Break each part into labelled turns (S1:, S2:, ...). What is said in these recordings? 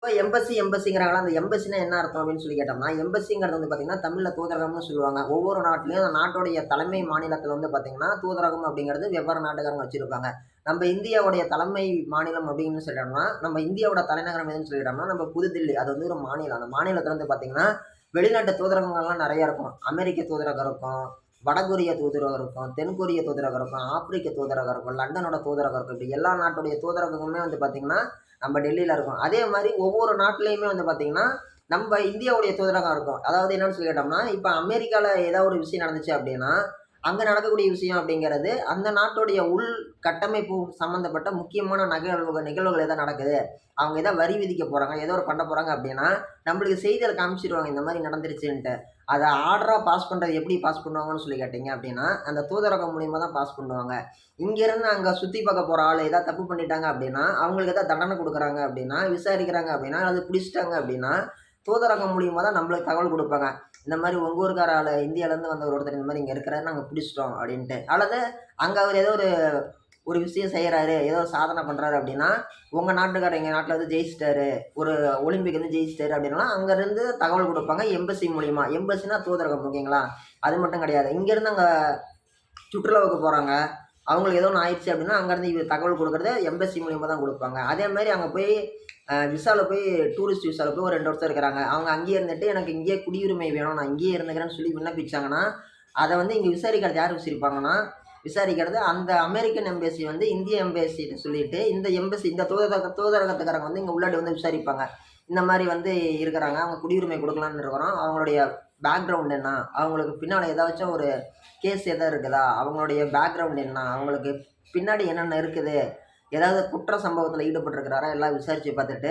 S1: இப்போ எம்பசிங்கிறாங்களா, அந்த எம்பசின்னா என்ன அர்த்தம் அப்படின்னு சொல்லி கேட்டோம்னா, எம்பசிங்கிறது வந்து பார்த்தீங்கன்னா, தமிழ்ல தூதரகம்னு சொல்லுவாங்க. ஒவ்வொரு நாட்டிலயும் அந்த நாட்டுடைய தலைமை மாநிலத்தில வந்து பார்த்தீங்கன்னா, தூதரகம் அப்படிங்கிறது வெவ்வேறு நாட்டுக்காரங்க வச்சிருப்பாங்க. நம்ம இந்தியாவுடைய தலைமை மாநிலம் அப்படின்னு சொல்லிட்டோம்னா, நம்ம இந்தியாவோட தலைநகரம் எதுன்னு சொல்லிட்டோம்னா, நம்ம புதுதில்லி. அது வந்து ஒரு மாநிலம். அந்த மாநிலத்தில வந்து பார்த்தீங்கன்னா, வெளிநாட்டு தூதரகங்கள்லாம் நெறைய இருக்கும். அமெரிக்க தூதரகம் இருக்கும், வடகொரிய தூதரகம் இருக்கும், தென்கொரிய தூதரகம் இருக்கும், ஆப்பிரிக்க தூதரகம் இருக்கும், லண்டனோட தூதரகம் இருக்கும். இப்படி எல்லா நாட்டுடைய தூதரகமுமே வந்து பார்த்தீங்கன்னா, நம்ம டெல்லியில இருக்கோம். அதே மாரி ஒவ்வொரு நாட்டிலயுமே வந்து பார்த்தீங்கன்னா, நம்ப இந்தியாவுடைய தூதரகம் இருக்கும். அதாவது என்னன்னு சொல்லி கேட்டோம்னா, இப்ப அமெரிக்கால ஏதாவது ஒரு விஷயம் நடந்துச்சு அப்டின்னா, அங்க நடக்கக்கூடிய விஷயம் அப்படிங்கிறது, அந்த நாட்டுடைய உள் கட்டமைப்பு சம்மந்தப்பட்ட முக்கியமான நிகழ்வுகள் எதா நடக்குது. அவங்க ஏதோ வரி விதிக்க போறாங்க, ஏதோ ஒரு பண்ண போறாங்க அப்படின்னா, நம்மளுக்கு செய்தியில காமிச்சிருவாங்க இந்த மாரி நடந்துருச்சுன்ட்டு. அத ஆர்டரா பாஸ் பண்றது எப்படி பாஸ் பண்ணுவாங்கன்னு சொல்லி கேட்டீங்க அப்படின்னா, அந்த தூதரகம் மூலியமா தான் பாஸ் பண்ணுவாங்க. இங்கேருந்து அங்க சுத்தி பார்க்க போற ஆளு ஏதாவது தப்பு பண்ணிட்டாங்க அப்படின்னா, அவங்களுக்கு ஏதாவது தண்டனை குடுக்குறாங்க அப்படின்னா, விசாரிக்கிறாங்க அப்படின்னா, அல்லது பிடிச்சுட்டாங்க அப்படின்னா, தூதரகம் மூலியமா தான் நம்மளுக்கு தகவல் குடுப்பாங்க. இந்த மாரி உங்க ஊருக்கார ஆளு இந்தியாலருந்து வந்த ஒருத்தர் இந்த மாரி இங்க இருக்கிறாரு, நாங்க பிடிச்சுட்டோம் அப்படின்ட்டு. அல்லது அங்க அவரு ஏதோ ஒரு ஒரு விஷயம் செய்றாரு, ஏதோ ஒரு சாதனை பண்றாரு அப்படின்னா, உங்க நாட்டுக்காரர் எங்க நாட்டுல வந்து ஜெயிச்சுட்டாரு, ஒரு ஒலிம்பிக் வந்து ஜெயிச்சுட்டாரு அப்படின்னா, அங்கருந்து தகவல் குடுப்பாங்க எம்பசி மூலியமா. எம்பசின்னா தூதரகம் ஓகேங்களா? அது மட்டும் கிடையாது. இங்கேருந்து அங்க சுற்றுலாவுக்கு போறாங்க. அவங்களுக்கு ஏதோ ஒண்ணு ஆயிடுச்சு அப்படின்னா, அங்கருந்து தகவல் குடுக்குறது எம்பசி மூலியமா தான் குடுப்பாங்க. அதே மாரி அங்க போய் விசால போய் டூரிஸ்ட் விசால போய் ஒரு 2 வருஷம் இருக்கிறாங்க. அவங்க அங்கேயே இருந்துட்டு, எனக்கு இங்கேயே குடியுரிமை வேணும், நான் இங்கேயே இருந்துக்கிறேன்னு சொல்லி விண்ணப்பிச்சாங்கன்னா, அத வந்து இங்க விசாரிக்கிறது யார் விசாரிப்பாங்கன்னா, விசாரிக்கிறது அந்த அமெரிக்கன் எம்பசி வந்து இந்திய எம்பசிட்ட சொல்லிட்டு, இந்த எம்பசி இந்த தூதரகத்துக்காரங்க வந்து இங்க உள்ளாடி வந்து விசாரிப்பாங்க. இந்த மாரி வந்து இருக்கிறாங்க. அவங்க குடியுரிமை குடுக்கலான்னு இருக்கிறோம். அவங்களுடைய பேக்ரவுண்ட் என்ன? அவங்களுக்கு பின்னால ஏதாச்சும் ஒரு கேஸ் எதா இருக்குதா? அவங்களுடைய பேக்ரவுண்ட் என்ன? அவங்களுக்கு பின்னாடி என்னென்ன இருக்குது? ஏதாவது குற்ற சம்பவத்தில ஈடுபட்டிருக்கிறாரா? எல்லாம் விசாரிச்சு பார்த்துட்டு,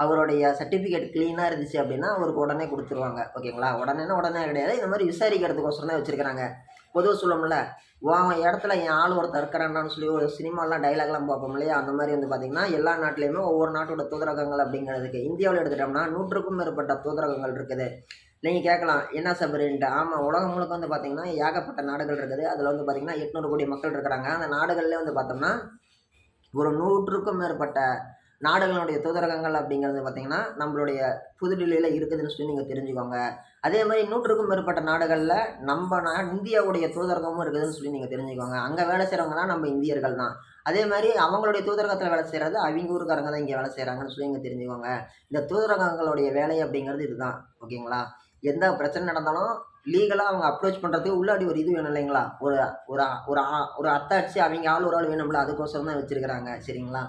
S1: அவருடைய சர்டிஃபிகேட் கிளீனா இருந்துச்சு அப்படின்னா, அவருக்கு உடனே குடுத்துருவாங்க. ஓகேங்களா? உடனேன்னா உடனே கிடையாது. இந்த மாரி விசாரிக்கிறதுக்கோசரம் தான் வச்சிருக்கிறாங்க. பொதுவா சொல்லுவோம்ல, "உன் இடத்துல என் ஆள் ஒருத்தன் இருக்கிறான்டான்னு" சொல்லி ஒரு சினிமாலாம் டயலாக்லாம் பார்ப்போம் இல்லையா? அந்த மாரி வந்து பார்த்தீங்கன்னா, எல்லா நாட்டிலயுமே ஒவ்வொரு நாட்டோட தூதரகங்கள் அப்படிங்கிறதுக்கு இந்தியாவுல எடுத்துட்டோம்னா 100க்கும் மேற்பட்ட தூதரகங்கள் இருக்குது. நீங்க கேட்கலாம், என்ன சபரின்ட்டு. ஆமா, உலகம் முழுக்க வந்து பார்த்தீங்கன்னா, ஏகப்பட்ட நாடுகள் இருக்குது. அதில வந்து பார்த்தீங்கன்னா, 800 கோடி மக்கள் இருக்கிறாங்க. அந்த நாடுகள்லே வந்து பார்த்தோம்னா, ஒரு 100க்கும் மேற்பட்ட நாடுகளுடைய தூதரகங்கள் அப்படிங்கிறது பார்த்தீங்கன்னா, நம்மளுடைய புதுடில்லியில இருக்குதுன்னு சொல்லி நீங்க தெரிஞ்சுக்கோங்க. அதே மாரி 100க்கும் மேற்பட்ட நாடுகள்ல இந்தியாவுடைய தூதரகமும் இருக்குதுன்னு சொல்லி நீங்க தெரிஞ்சுக்கோங்க. அங்க வேலை செய்றவங்கலாம் நம்ம இந்தியர்கள் தான். அதே மாரி அவங்களுடைய தூதரகத்தில வேலை செய்றது அவிங்க ஊருக்காரங்க தான் இங்க வேலை செய்றாங்கன்னு சொல்லி நீங்க தெரிஞ்சுக்கோங்க. இந்த தூதரகங்களுடைய வேலை அப்படிங்கிறது இதுதான். ஓகேங்களா? எந்த பிரச்சனை நடந்தாலும் லீகலா அவங்க அப்ரோச் பண்றதுக்கு உள்ளாடி ஒரு இது வேணும் இல்லைங்களா? ஒரு ஒரு ஒரு அத்தாட்சி அவிங்க ஆள் ஒரு ஆள் வேணும்ல. அதுக்கோசரம் தான் வச்சிருக்கிறாங்க. சரிங்களா?